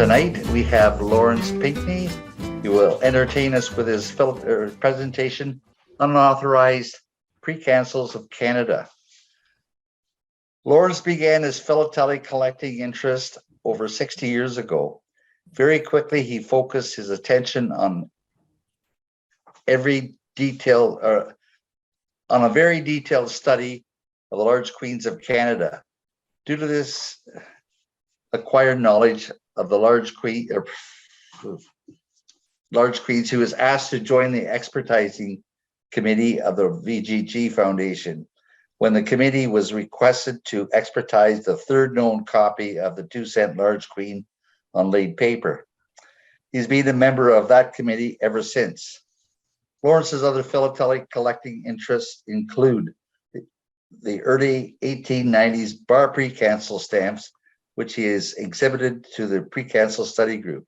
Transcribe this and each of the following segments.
Tonight we have Lawrence Pinkney. He will entertain us with his presentation, Unauthorized Precancels of Canada. Lawrence began his philatelic collecting interest over 60 years ago. Very quickly, he focused his attention on a very detailed study of the large queens of Canada. Due to this acquired knowledge of the large queens, he was asked to join the expertising committee of the VGG Foundation when the committee was requested to expertise the third known copy of the 2-cent large queen on laid paper. He's been a member of that committee ever since. Lawrence's other philatelic collecting interests include the early 1890s bar precancel stamps, which he has exhibited to the Precancel study group.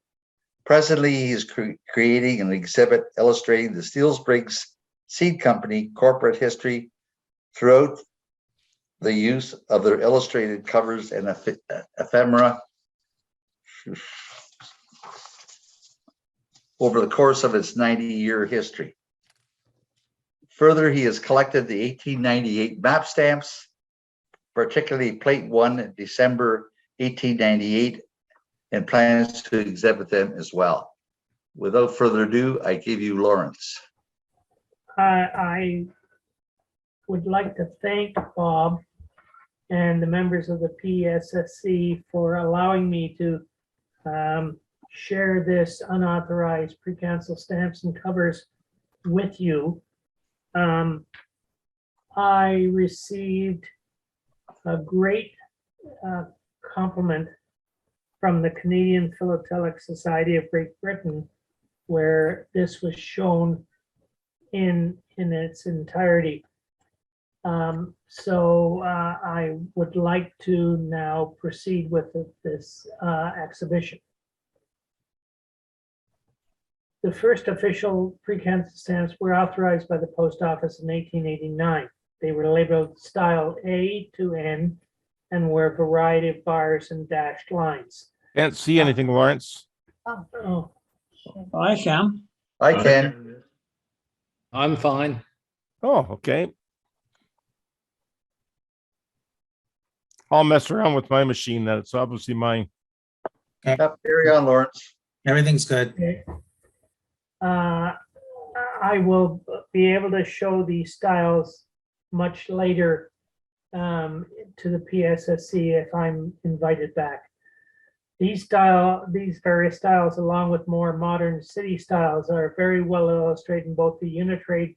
Presently, he is creating an exhibit illustrating the Steele-Briggs Seed Company corporate history throughout the use of their illustrated covers and ephemera over the course of its 90-year history. Further, he has collected the 1898 map stamps, particularly Plate 1, December 1898, and plans to exhibit them as well. Without further ado, I give you Lawrence. I would like to thank Bob and the members of the PSSC for allowing me to share this unauthorized precancel stamps and covers with you. I received a great compliment from the Canadian Philatelic Society of Great Britain, where this was shown in its entirety. So I would like to now proceed with this exhibition. The first official precancel stamps were authorized by the Post Office in 1889. They were labeled style A to N and were a variety of bars and dashed lines. Can't see anything, Lawrence. Oh, I can. I can. I'm fine. Oh, okay. I'll mess around with my machine. That's obviously mine. Yep, carry on, Lawrence. Everything's good. okay. I will be able to show these styles much later to the PSSC if I'm invited back. These various styles, along with more modern city styles, are very well illustrated in both the Unitrade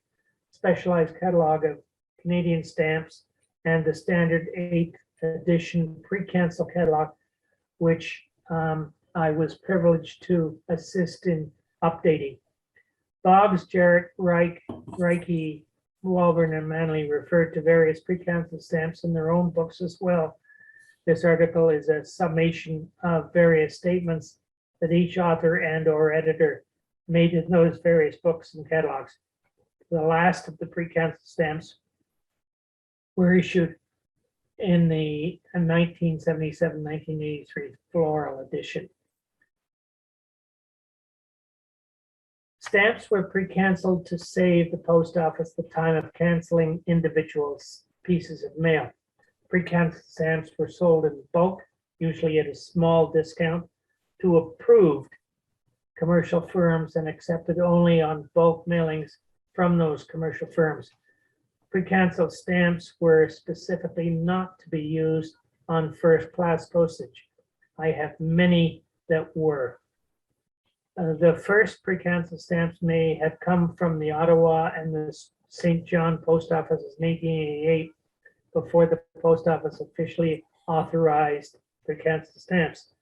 Specialized Catalogue of Canadian Stamps and the Standard 8th Edition Precancel Catalogue, which I was privileged to assist in updating. Boggs, Jarrett, Reiche, Walburn and Manley referred to various precancel stamps in their own books as well. This article is a summation of various statements that each author and/or editor made in those various books and catalogs. The last of the precancel stamps were issued in the 1977-1983 floral edition. Stamps were precancelled to save the post office the time of canceling individual pieces of mail. Precancelled stamps were sold in bulk, usually at a small discount, to approved commercial firms and accepted only on bulk mailings from those commercial firms. Precancelled stamps were specifically not to be used on first-class postage. I have many that were. The first precancel stamps may have come from the Ottawa and the St. John post offices in 1888, before the post office officially authorized precancel stamps.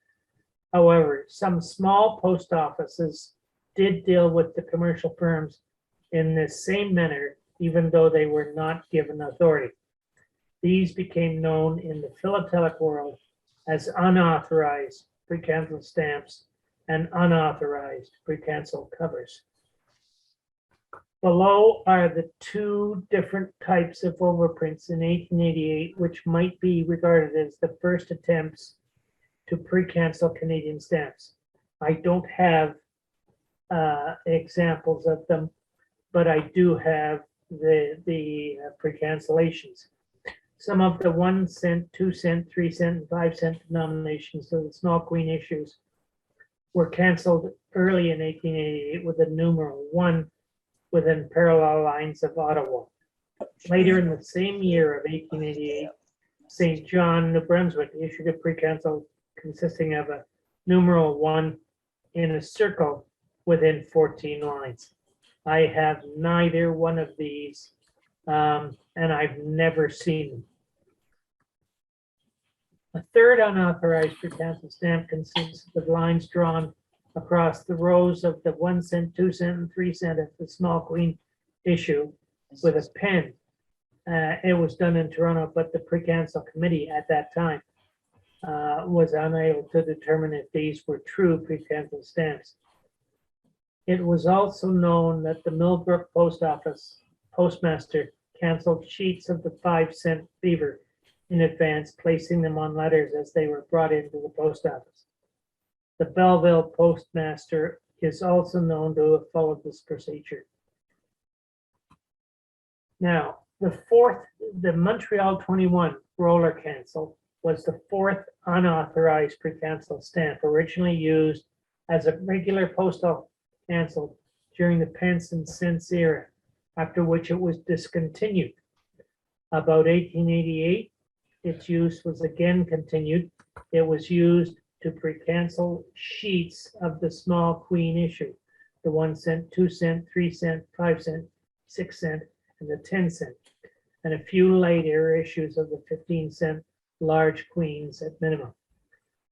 However, some small post offices did deal with the commercial firms in the same manner, even though they were not given authority. These became known in the philatelic world as unauthorized precancel stamps and unauthorized precancel covers. Below are the two different types of overprints in 1888, which might be regarded as the first attempts to precancel Canadian stamps. I don't have examples of them, but I do have the precancellations. Some of the 1 cent, 2 cent, 3 cent, and 5 cent denominations of the small queen issues were canceled early in 1888 with the numeral 1 within parallel lines of Ottawa. Later in the same year of 1888, St. John, New Brunswick issued a precancel consisting of a numeral 1 in a circle within 14 lines. I have neither one of these, and I've never seen them. A third unauthorized precancel stamp consists of lines drawn across the rows of the 1 cent, 2 cent, and 3 cent of the small queen issue with a pen. It was done in Toronto, but the Precancel Committee at that time was unable to determine if these were true precancel stamps. It was also known that the Millbrook Post Office postmaster canceled sheets of the 5 cent fever in advance, placing them on letters as they were brought into the post office. The Belleville postmaster is also known to have followed this procedure. Now, the Montreal 21 roller cancel was the fourth unauthorized precancel stamp, originally used as a regular postal cancel during the pence and cents era, after which it was discontinued. About 1888, its use was again continued. It was used to precancel sheets of the small queen issue, the 1 cent, 2 cent, 3 cent, 5 cent, 6 cent, and the 10 cent, and a few later issues of the 15 cent large queens at minimum.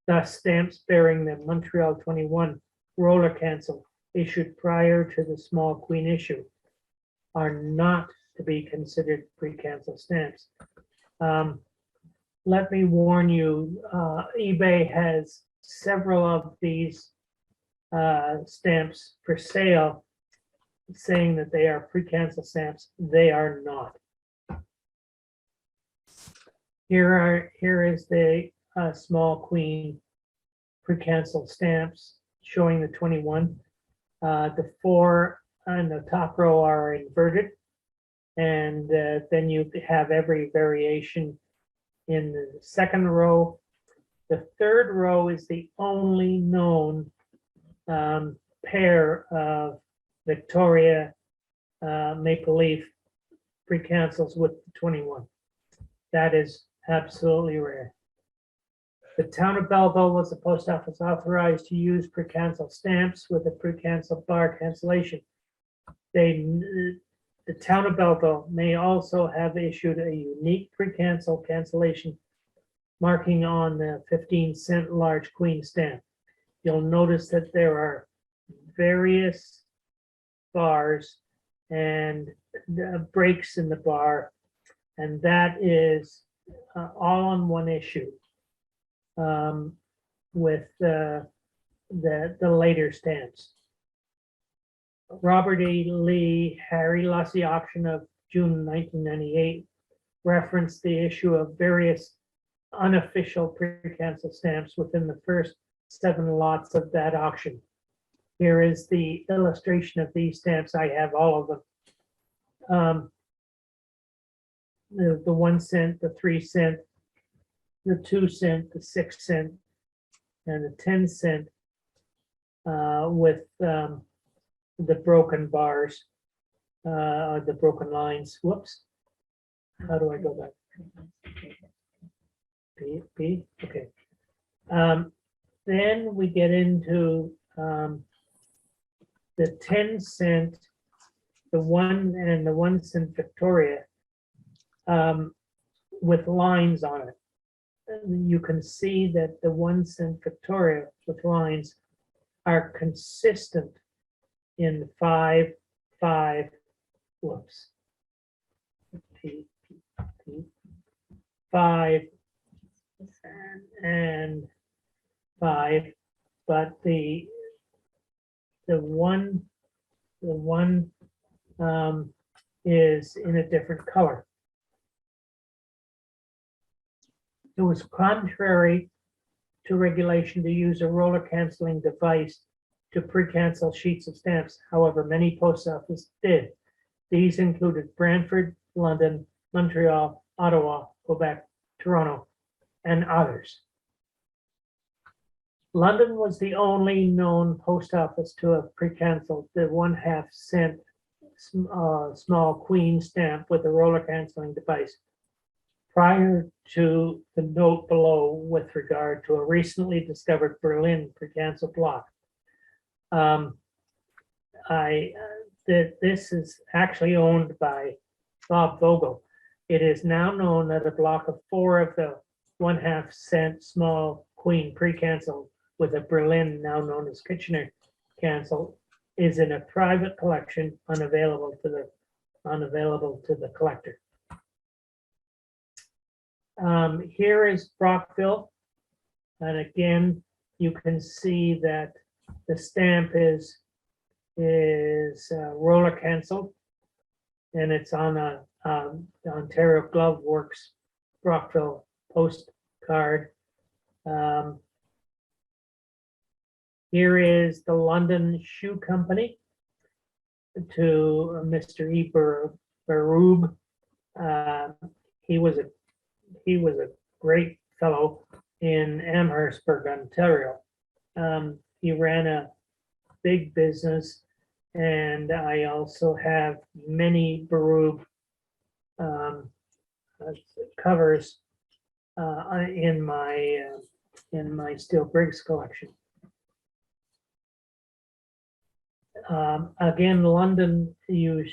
Thus, stamps bearing the Montreal 21 roller cancel issued prior to the small queen issue are not to be considered precancel stamps. Let me warn you, eBay has several of these stamps for sale, saying that they are precancel stamps. They are not. Here is the small queen precancel stamps showing the 21. The 4 on the top row are inverted, and then you have every variation in the second row. The third row is the only known pair of Victoria Maple Leaf precancels with the 21. That is absolutely rare. The town of Belleville was the post office authorized to use precancel stamps with a precancel bar cancellation. The town of Belleville may also have issued a unique precancel cancellation marking on the 15 cent large queen stamp. You'll notice that there are various bars and breaks in the bar, and that is all on one issue with the later stamps. Robert A. Lee, Harry Lussy auction of June 1998 referenced the issue of various unofficial precancel stamps within the first 7 lots of that auction. Here is the illustration of these stamps. I have all of them. The 1 cent, the 3 cent, the 2 cent, the 6 cent, and the 10 cent with the broken bars, the broken lines. Whoops. How do I go back? P? Okay. Then we get into the 10 cent, the 1 and the 1 cent Victoria with lines on it. You can see that the 1 cent Victoria with lines are consistent in 5, 5, whoops, P, 5 and 5, but the one is in a different color. It was contrary to regulation to use a roller canceling device to pre-cancel sheets of stamps. However, many post offices did. These included Brantford, London, Montreal, Ottawa, Quebec, Toronto, and others. London was the only known post office to have pre-canceled the 1/2 cent small queen stamp with a roller canceling device prior to the note below with regard to a recently discovered Berlin precancel block. This is actually owned by Bob Vogel. It is now known that a block of 4 of the 1/2 cent small queen precancel with a Berlin, now known as Kitchener cancel, is in a private collection unavailable to the collector. Here is Brockville, and again you can see that the stamp is roller canceled, and it's on a Ontario Glove Works Brockville postcard. Here is the London Shoe Company to Mr. E. Baroob. He was a great fellow in Amherstburg, Ontario. He ran a big business, and I also have many Baroob covers in my Steel Briggs collection. Again, London, you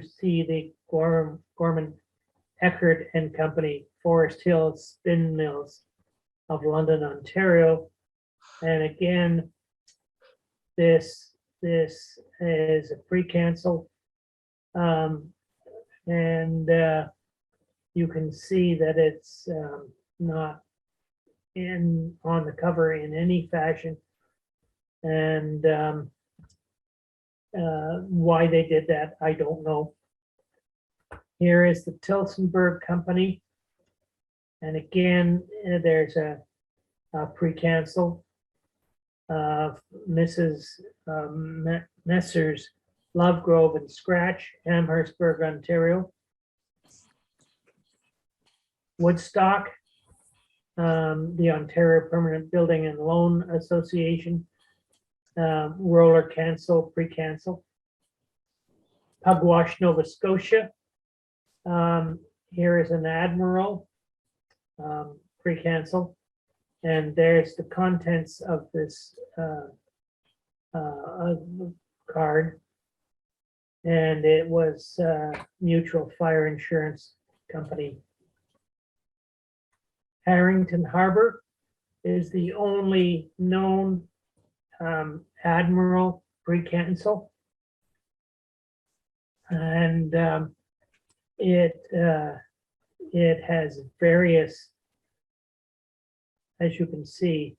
see the Gorman Eckert and Company, Forest Hill Spin Mills of London, Ontario. And again, this is a pre-cancel. And you can see that it's not on the cover in any fashion. And why they did that, I don't know. Here is the Tilsonburg Company. And again, there's a pre-cancel. Messrs. Lovegrove and Scratch, Amherstburg, Ontario. Woodstock, the Ontario Permanent Building and Loan Association, roller cancel, pre-cancel. Pugwash, Nova Scotia. Here is an Admiral, pre-cancel. And there's the contents of this card. And it was Mutual Fire Insurance Company. Harrington Harbour is the only known Admiral pre-cancel. And it has various, as you can see,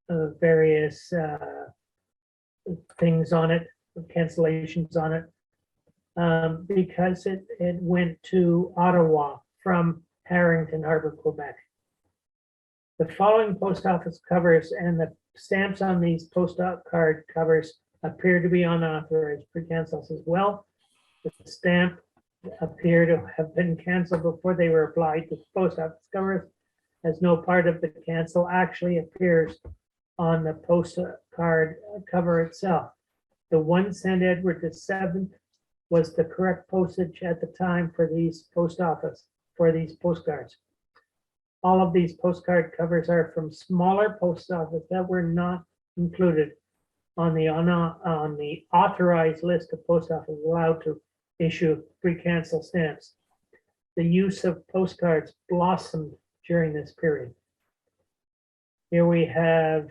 various things on it, cancellations on it, because it went to Ottawa from Harrington Harbour, Quebec. The following post office covers and the stamps on these postcard covers appear to be unauthorized precancels as well. The stamp appear to have been canceled before they were applied to post office covers, as no part of the cancel actually appears on the postcard cover itself. The 1 cent Edward VII was the correct postage at the time for these postcards. All of these postcard covers are from smaller post office that were not included on the authorized list of post offices allowed to issue pre-cancel stamps. The use of postcards blossomed during this period. Here we have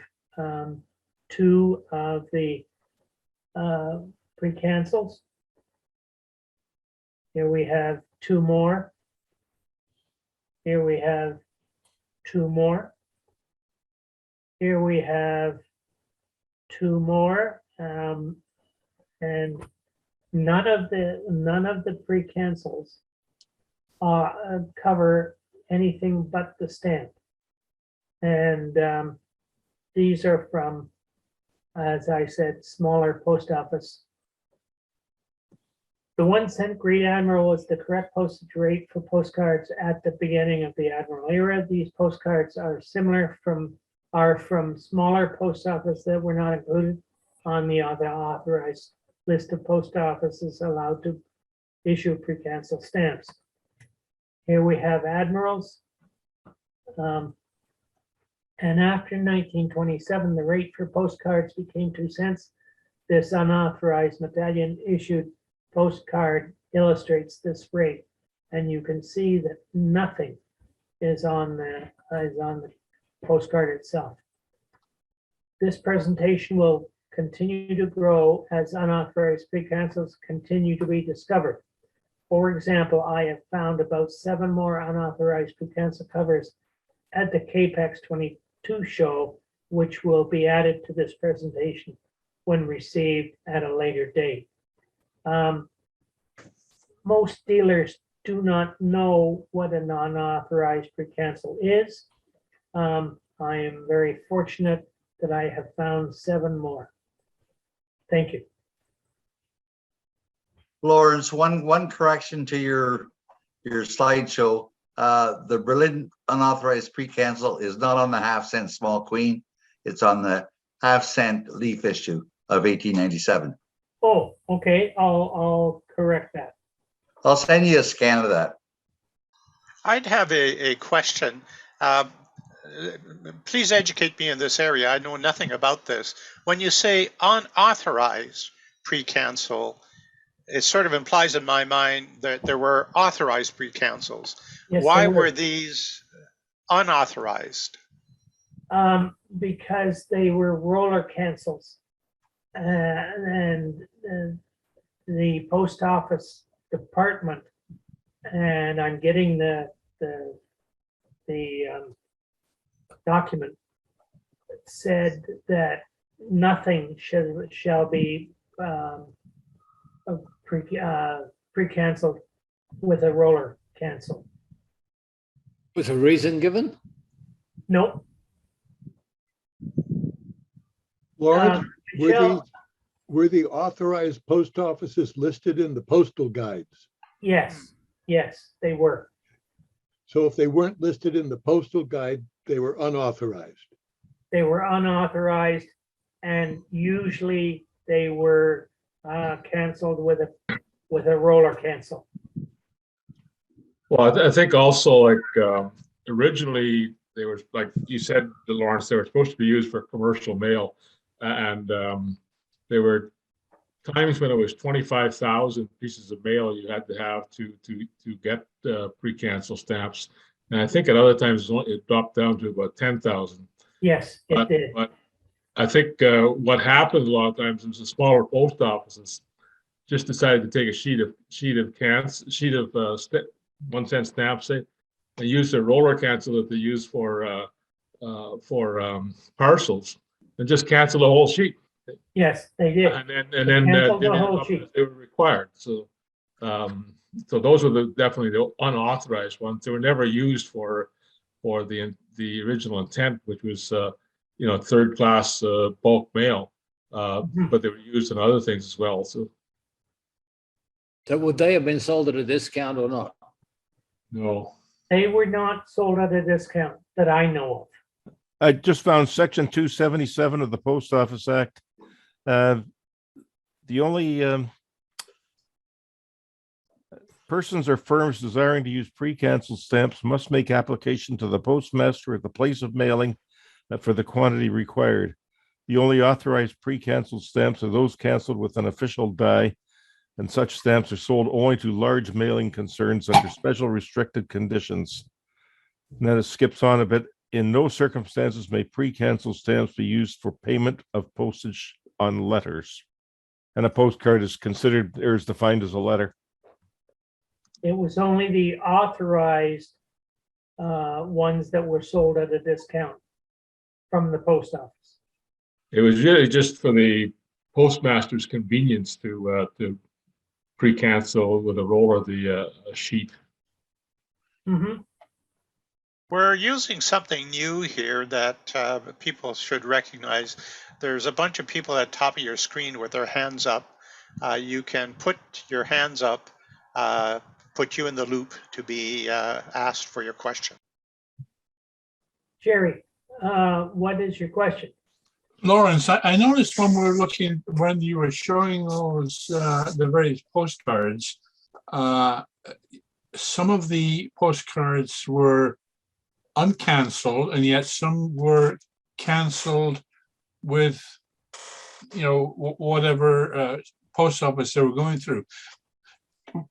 2 of the pre-cancels. Here we have 2 more. Here we have 2 more. Here we have 2 more, and none of the pre-cancels cover anything but the stamp. And these are from, as I said, smaller post office. The 1 cent Great Admiral was the correct postage rate for postcards at the beginning of the Admiral era. These postcards are from smaller post office that were not included on the authorized list of post offices allowed to issue precancel stamps. Here we have Admirals. And after 1927, the rate for postcards became 2 cents. This unauthorized medallion issued postcard illustrates this rate. And you can see that nothing is on the postcard itself. This presentation will continue to grow as unauthorized precancels continue to be discovered. For example, I have found about 7 more unauthorized precancel covers at the CAPEX 22 show, which will be added to this presentation when received at a later date. Most dealers do not know what an unauthorized precancel is. I am very fortunate that I have found 7 more. Thank you. Lawrence, one correction to your slideshow. The Berlin unauthorized precancel is not on the half-cent small queen. It's on the half-cent leaf issue of 1897. Oh, okay. I'll correct that. I'll send you a scan of that. I'd have a question. Please educate me in this area. I know nothing about this. When you say unauthorized precancel, it sort of implies in my mind that there were authorized precancels. Yes, Why there were these unauthorized? Because they were roller cancels. And the post office department, and I'm getting the document that said that nothing shall be pre-canceled with a roller cancel. Was a reason given? Nope. Lawrence, Michelle, were the authorized post offices listed in the postal guides? yes, they were. So if they weren't listed in the postal guide, they were unauthorized. They were unauthorized, and usually they were canceled with a roller cancel. Well, I think also like originally they were, like you said, Lawrence, they were supposed to be used for commercial mail, and there were times when it was 25,000 pieces of mail you had to have to get pre-cancel stamps, and I think at other times it dropped down to about 10,000. Yes, it did. But I think what happened a lot of times is the smaller post offices just decided to take a sheet of 1 cent stamps, say, and use the roller cancel that they use for parcels, and just cancel the whole sheet. Yes, they did. And then Canceled the whole sheet. they were required. So so those were definitely the unauthorized ones. They were never used for the original intent, which was third class bulk mail, but they were used in other things as well. So would they have been sold at a discount or not? no. They were not sold at a discount that I know of. I just found section 277 of the Post Office Act. The only persons or firms desiring to use pre-canceled stamps must make application to the postmaster at the place of mailing for the quantity required. The only authorized pre-canceled stamps are those canceled with an official die, and such stamps are sold only to large mailing concerns under special restricted conditions. And then it skips on a bit. In no circumstances may pre-canceled stamps be used for payment of postage on letters. And a postcard is considered, or is defined as a letter. It was only the authorized ones that were sold at a discount from the post office. It was really just for the postmaster's convenience to pre-cancel with a roller the sheet. Mm-hmm. We're using something new here that people should recognize. There's a bunch of people at the top of your screen with their hands up. You can put your hands up, put you in the loop to be asked for your question. Jerry, what is your question? Lawrence, I noticed when we were looking, when you were showing those, the various postcards, some of the postcards were uncancelled and yet some were canceled with, you know, whatever post office they were going through.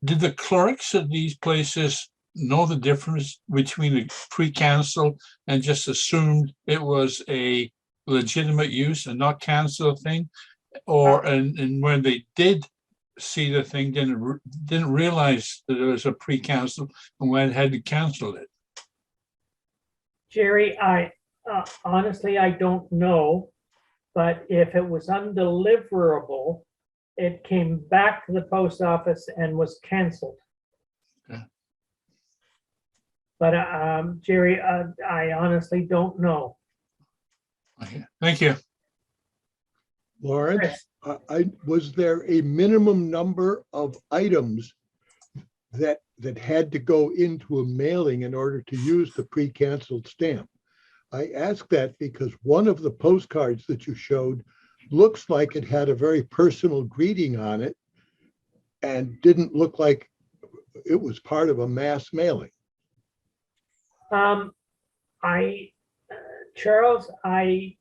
Did the clerks at these places know the difference between a pre-cancel and just assumed it was a legitimate use and not cancel a thing? Or, and when they did see the thing, didn't realize that it was a pre-cancel and went ahead and canceled it? Jerry, I honestly, I don't know, but if it was undeliverable, it came back to the post office and was canceled. Okay. But Jerry, I honestly don't know. Okay, thank you. Lawrence, was there a minimum number of items that had to go into a mailing in order to use the pre-canceled stamp? I ask that because one of the postcards that you showed looks like it had a very personal greeting on it and didn't look like it was part of a mass mailing. Charles, I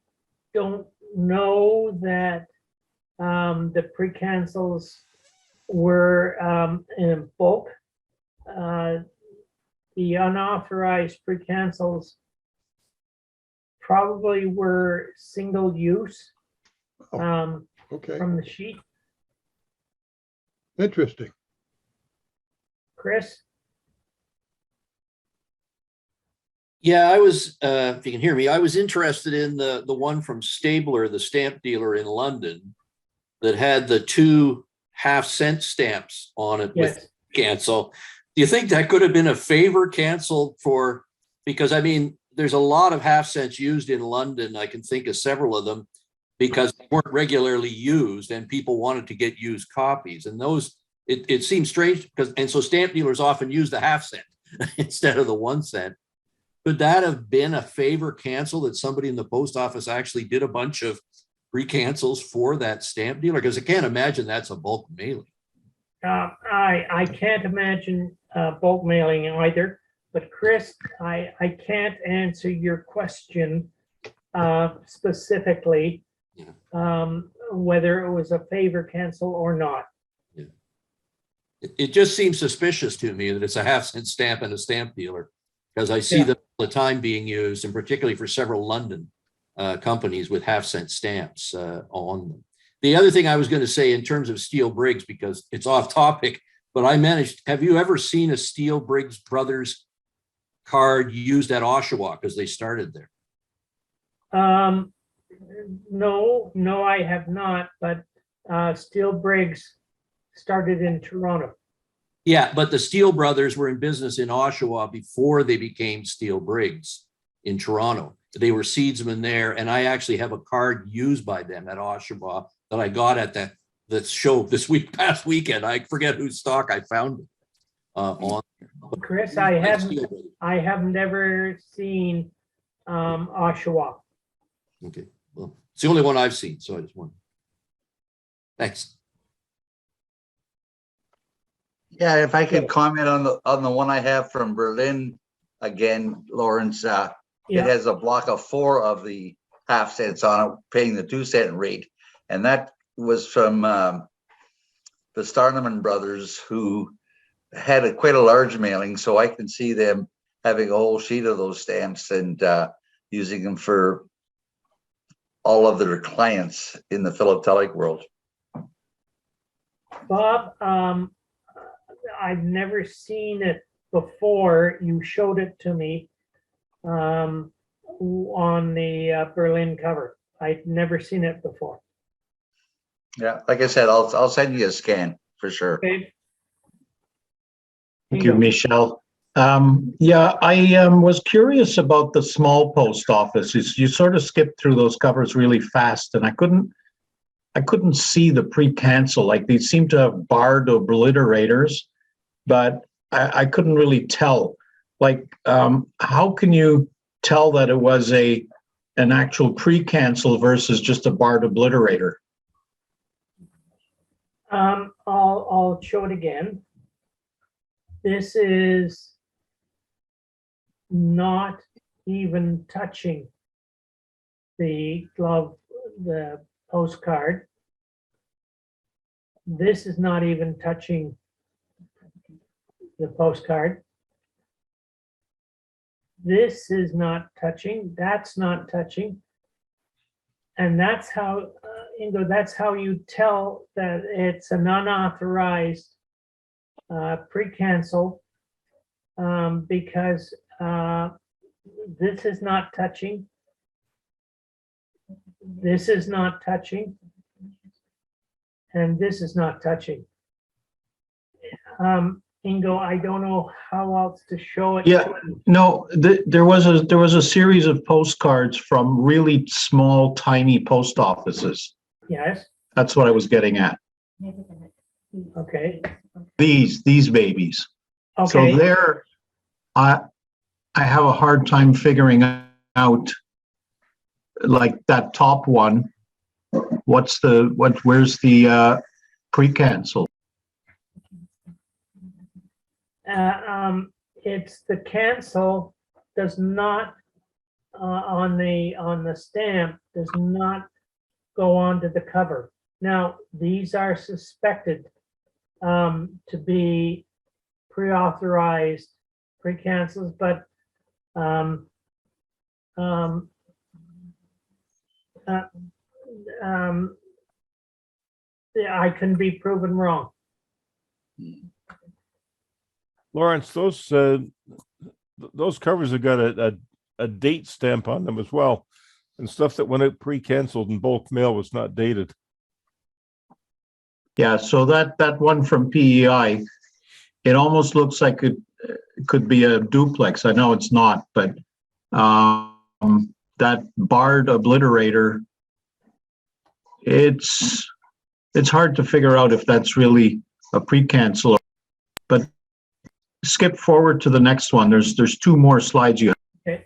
don't know that the precancels were in bulk. The unauthorized precancels probably were single use Okay, from the sheet. interesting. Chris? Yeah, I was, if you can hear me, I was interested in the one from Stabler, the stamp dealer in London, that had the 2 half-cent stamps on it Yes. with cancel. Do you think that could have been a favor canceled for, because I mean, there's a lot of half cents used in London. I can think of several of them because they weren't regularly used and people wanted to get used copies. And those, it seems strange because, and so stamp dealers often use the half cent instead of the 1 cent. Could that have been a favor cancel that somebody in the post office actually did a bunch of pre-cancels for that stamp dealer? Because I can't imagine that's a bulk mailing. I can't imagine bulk mailing either, but Chris, I can't answer your question specifically, whether it was a favor cancel or not. Yeah. It just seems suspicious to me that it's a half-cent stamp and a stamp dealer, because I see them all the time being used, and particularly for several London companies with half-cent stamps on them. The other thing I was going to say in terms of Steele Briggs, because it's off topic, but I managed, have you ever seen a Steele Briggs Brothers card used at Oshawa because they started there? No, I have not, but Steele Briggs started in Toronto. Yeah, but the Steele Brothers were in business in Oshawa before they became Steele Briggs in Toronto. They were seedsmen there, and I actually have a card used by them at Oshawa that I got at the show this past weekend. I forget whose stock I found it on. Chris, I haven't ever seen Oshawa. Okay, well, it's the only one I've seen, so I just wondered. Thanks. Yeah, if I could comment on the one I have from Berlin again, Lawrence, it has a block of 4 of the half cents on it, paying the 2 cent rate. And that was from the Starneman brothers, who had quite a large mailing. So I can see them having a whole sheet of those stamps and using them for all of their clients in the philatelic world. Bob, I've never seen it before. You showed it to me on the Berlin cover. I'd never seen it before. Yeah, like I said, I'll send you a scan for sure. Okay. Thank you, Michelle. Yeah, I was curious about the small post offices. You sort of skipped through those covers really fast, and I couldn't see the pre-cancel. Like they seem to have barred obliterators, but I couldn't really tell. Like, how can you tell that it was an actual pre-cancel versus just a barred obliterator? I'll show it again. This is not even touching the glove, the postcard. This is not even touching the postcard. This is not touching, that's not touching. And that's how, Ingo, that's how you tell that it's an unauthorized pre-cancel, because this is not touching. This is not touching. And this is not touching. Ingo, I don't know how else to show it. Yeah, no, there was a series of postcards from really small, tiny post offices. Yes, That's what I was getting at. okay, These babies. So okay. there, I have a hard time figuring out, like that top one. Where's the pre-cancel? It's the cancel does not on the stamp does not go onto the cover. Now these are suspected to be pre-authorized pre-cancels, but yeah, I can be proven wrong. Lawrence, those covers have got a date stamp on them as well, and stuff that went out pre-canceled in bulk mail was not dated. Yeah, so that one from PEI, it almost looks like it could be a duplex. I know it's not, but that barred obliterator, it's hard to figure out if that's really a pre-cancel. But skip forward to the next one. There's two more slides you have. Okay.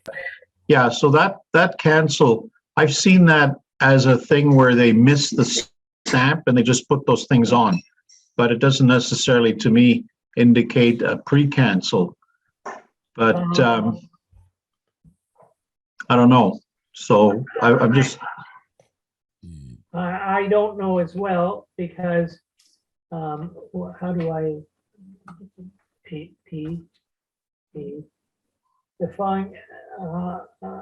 Yeah, so that cancel, I've seen that as a thing where they miss the stamp and they just put those things on, but it doesn't necessarily, to me, indicate a pre-cancel. But I don't know. So I'm just. I don't know as well, because how do I define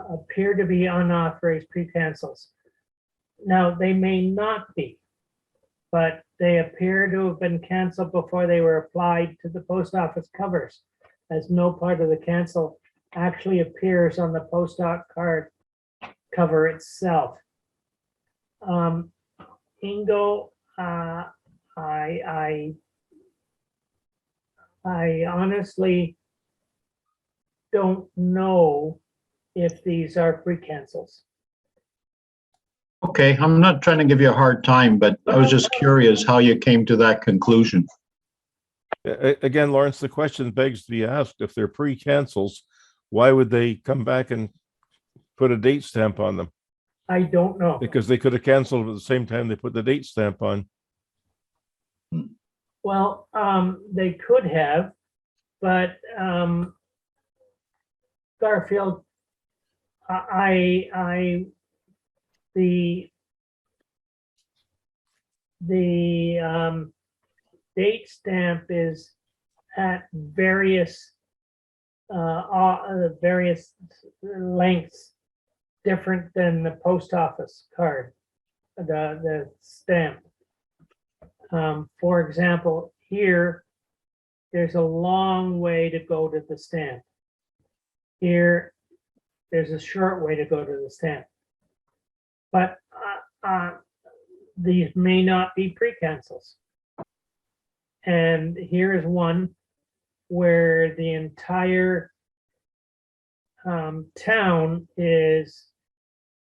appear to be unauthorized pre-cancels. Now they may not be, but they appear to have been canceled before they were applied to the post office covers, as no part of the cancel actually appears on the post card cover itself. Ingo, I honestly don't know if these are pre-cancels. Okay, I'm not trying to give you a hard time, but I was just curious how you came to that conclusion. Again, Lawrence, the question begs to be asked: if they're pre-cancels, why would they come back and put a date stamp on them? I don't know. Because they could have canceled at the same time they put the date stamp on. Well, they could have, but Garfield, the date stamp is at various lengths, different than the post office card, the stamp. For example, here, there's a long way to go to the stamp. Here, there's a short way to go to the stamp. But these may not be pre-cancels. And here is one where the entire town is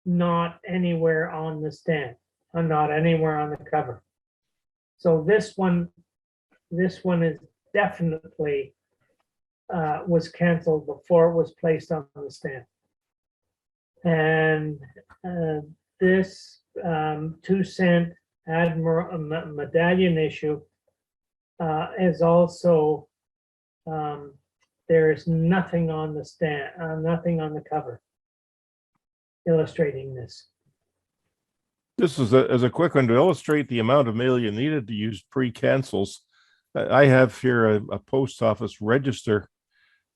not anywhere on the stamp, or not anywhere on the cover. So this one is definitely was canceled before it was placed on the stamp. And this 2-cent Admiral medallion issue is also, there is nothing on the stamp, nothing on the cover illustrating this. This is as a quick one to illustrate the amount of mail you needed to use pre-cancels. I have here a post office register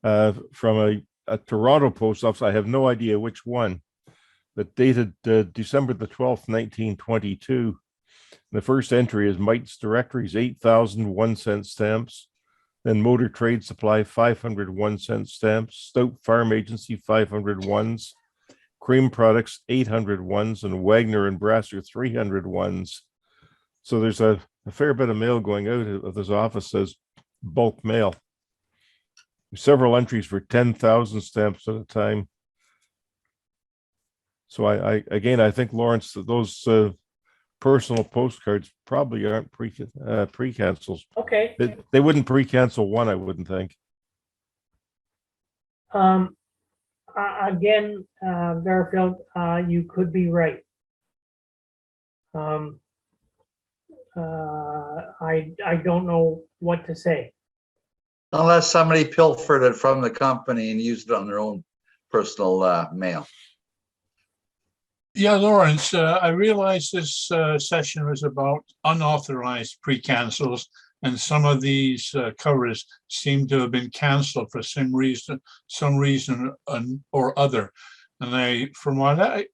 from a Toronto post office. I have no idea which one, that dated December the 12th, 1922. The first entry is Mike's Directories, 8,000 1-cent stamps. Then Motor Trade Supply, 500 1-cent stamps. Stout Farm Agency, 500 ones. Cream Products, 800 ones. And Wagner and Brasser, 300 ones. So there's a fair bit of mail going out of this office as bulk mail. Several entries for 10,000 stamps at a time. So I think, Lawrence, that those personal postcards probably aren't pre-cancels. Okay. They wouldn't pre-cancel one, I wouldn't think. Again, Garfield, you could be right. I don't know what to say. Unless somebody pilfered it from the company and used it on their own personal mail. Yeah, Lawrence, I realize this session was about unauthorized pre-cancels, and some of these covers seem to have been canceled for some reason or other. And from what I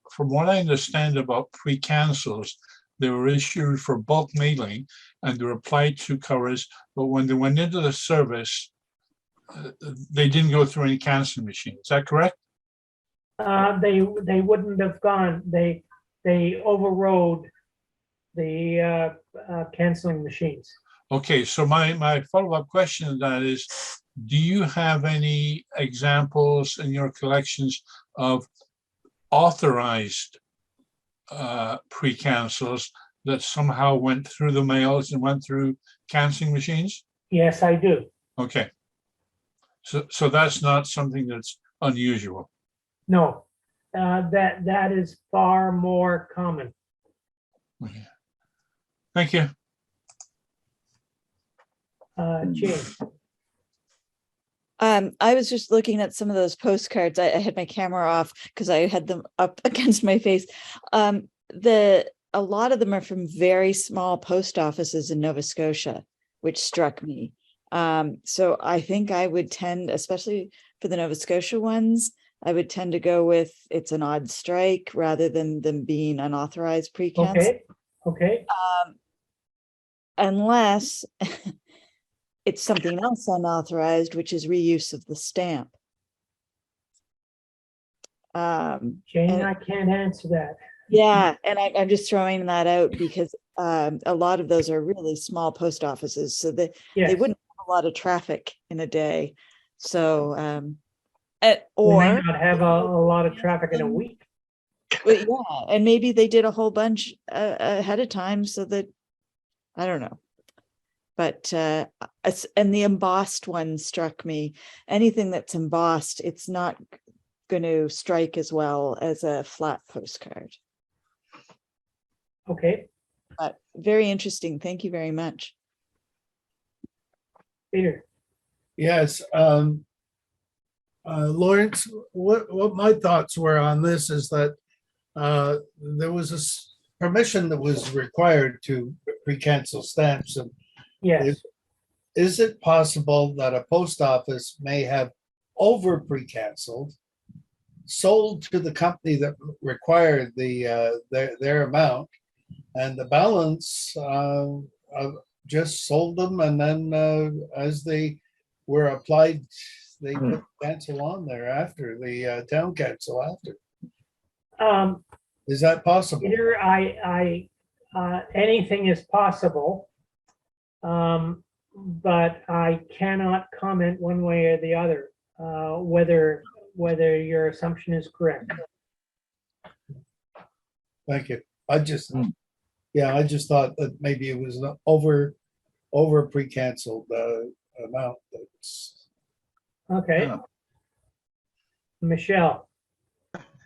understand about pre-cancels, they were issued for bulk mailing and they were applied to covers, but when they went into the service, they didn't go through any canceling machine. Is that correct? They wouldn't have gone. They overrode the canceling machines. Okay, so my follow-up question to that is, do you have any examples in your collections of authorized pre-cancels that somehow went through the mails and went through canceling machines? Yes, I do. Okay. So that's not something that's unusual. No, that is far more common. Okay. Thank you. James. I was just looking at some of those postcards. I had my camera off because I had them up against my face. A lot of them are from very small post offices in Nova Scotia, which struck me. So I think I would tend, especially for the Nova Scotia ones, I would tend to go with it's an odd strike rather than them being unauthorized pre-cancel. Okay. Unless it's something else unauthorized, which is reuse of the stamp. Jane, I can't answer that. Yeah, and I'm just throwing that out because a lot of those are really small post offices, so they wouldn't have a lot of traffic in a day. So, or they may not have a lot of traffic in a week. Well, yeah, and maybe they did a whole bunch ahead of time so that, I don't know. But, and the embossed one struck me. Anything that's embossed, it's not going to strike as well as a flat postcard. Okay. But very interesting. Thank you very much. Peter. Yes. Lawrence, what my thoughts were on this is that there was a permission that was required to pre-cancel stamps. And yes. Is it possible that a post office may have over pre-canceled, sold to the company that required their amount, and the balance just sold them, and then as they were applied, they put cancel on there after the town cancel after? Is that possible? Peter, anything is possible. but I cannot comment one way or the other, whether your assumption is correct. Thank you. I just thought that maybe it was an over pre-canceled amount. That's Okay. Oh. Michelle,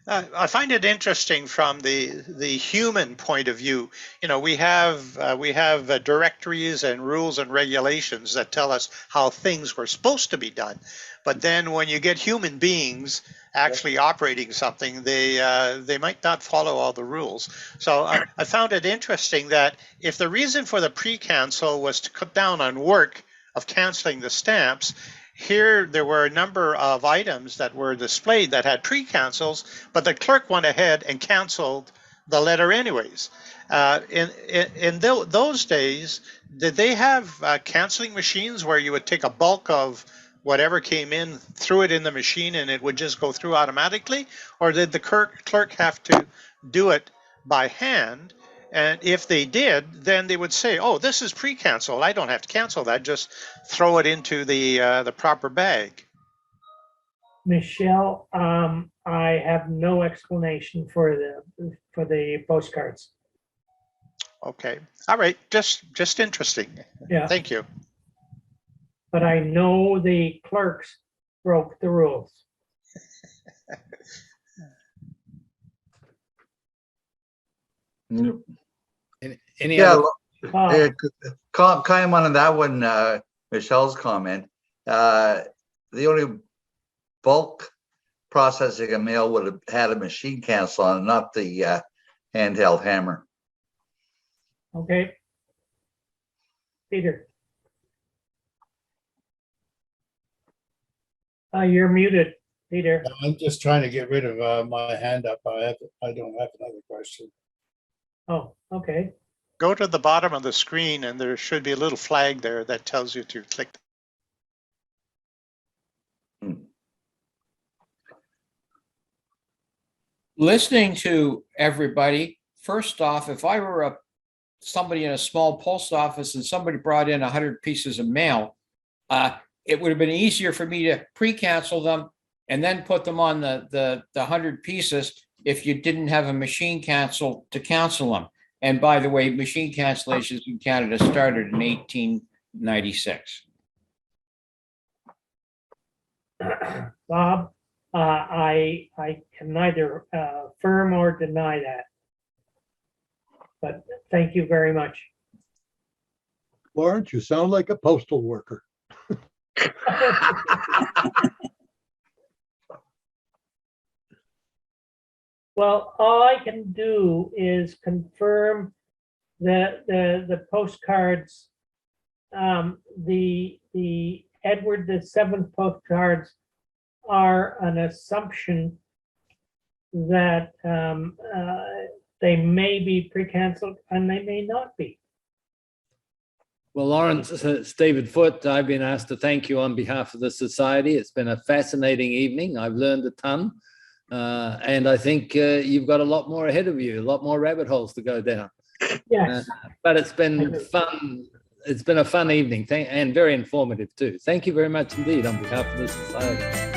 I find it interesting from the human point of view. You know, we have directories and rules and regulations that tell us how things were supposed to be done, but then when you get human beings actually operating something, they might not follow all the rules. So I found it interesting that if the reason for the pre-cancel was to cut down on work of canceling the stamps, here there were a number of items that were displayed that had pre-cancels, but the clerk went ahead and canceled the letter anyways. In those days, did they have canceling machines where you would take a bulk of whatever came in, threw it in the machine, and it would just go through automatically? Or did the clerk have to do it by hand? And if they did, then they would say, oh, this is pre-canceled. I don't have to cancel that. Just throw it into the proper bag. Michelle, I have no explanation for the postcards. Okay. All right. Just interesting. Yeah. Thank you. But I know the clerks broke the rules. Any Yeah, other? comment on that one, Michelle's comment. The only bulk processing of mail would have had a machine cancel on, not the handheld hammer. Okay. Peter. You're muted, Peter. I'm just trying to get rid of my hand up. I don't have another question. Oh, okay. Go to the bottom of the screen, and there should be a little flag there that tells you to click. Listening to everybody, first off, if I were somebody in a small post office and somebody brought in 100 pieces of mail, it would have been easier for me to pre-cancel them and then put them on the 100 pieces if you didn't have a machine cancel to cancel them. And by the way, machine cancellations in Canada started in 1896. Bob, I can neither affirm or deny that. But thank you very much. Lawrence, you sound like a postal worker. Well, all I can do is confirm that the postcards, the Edward VII postcards are an assumption that they may be pre-canceled and they may not be. Well, Lawrence, it's David Foote. I've been asked to thank you on behalf of the Society. It's been a fascinating evening. I've learned a ton. And I think you've got a lot more ahead of you, a lot more rabbit holes to go down. Yes. But it's been fun. It's been a fun evening and very informative too. Thank you very much indeed on behalf of the Society.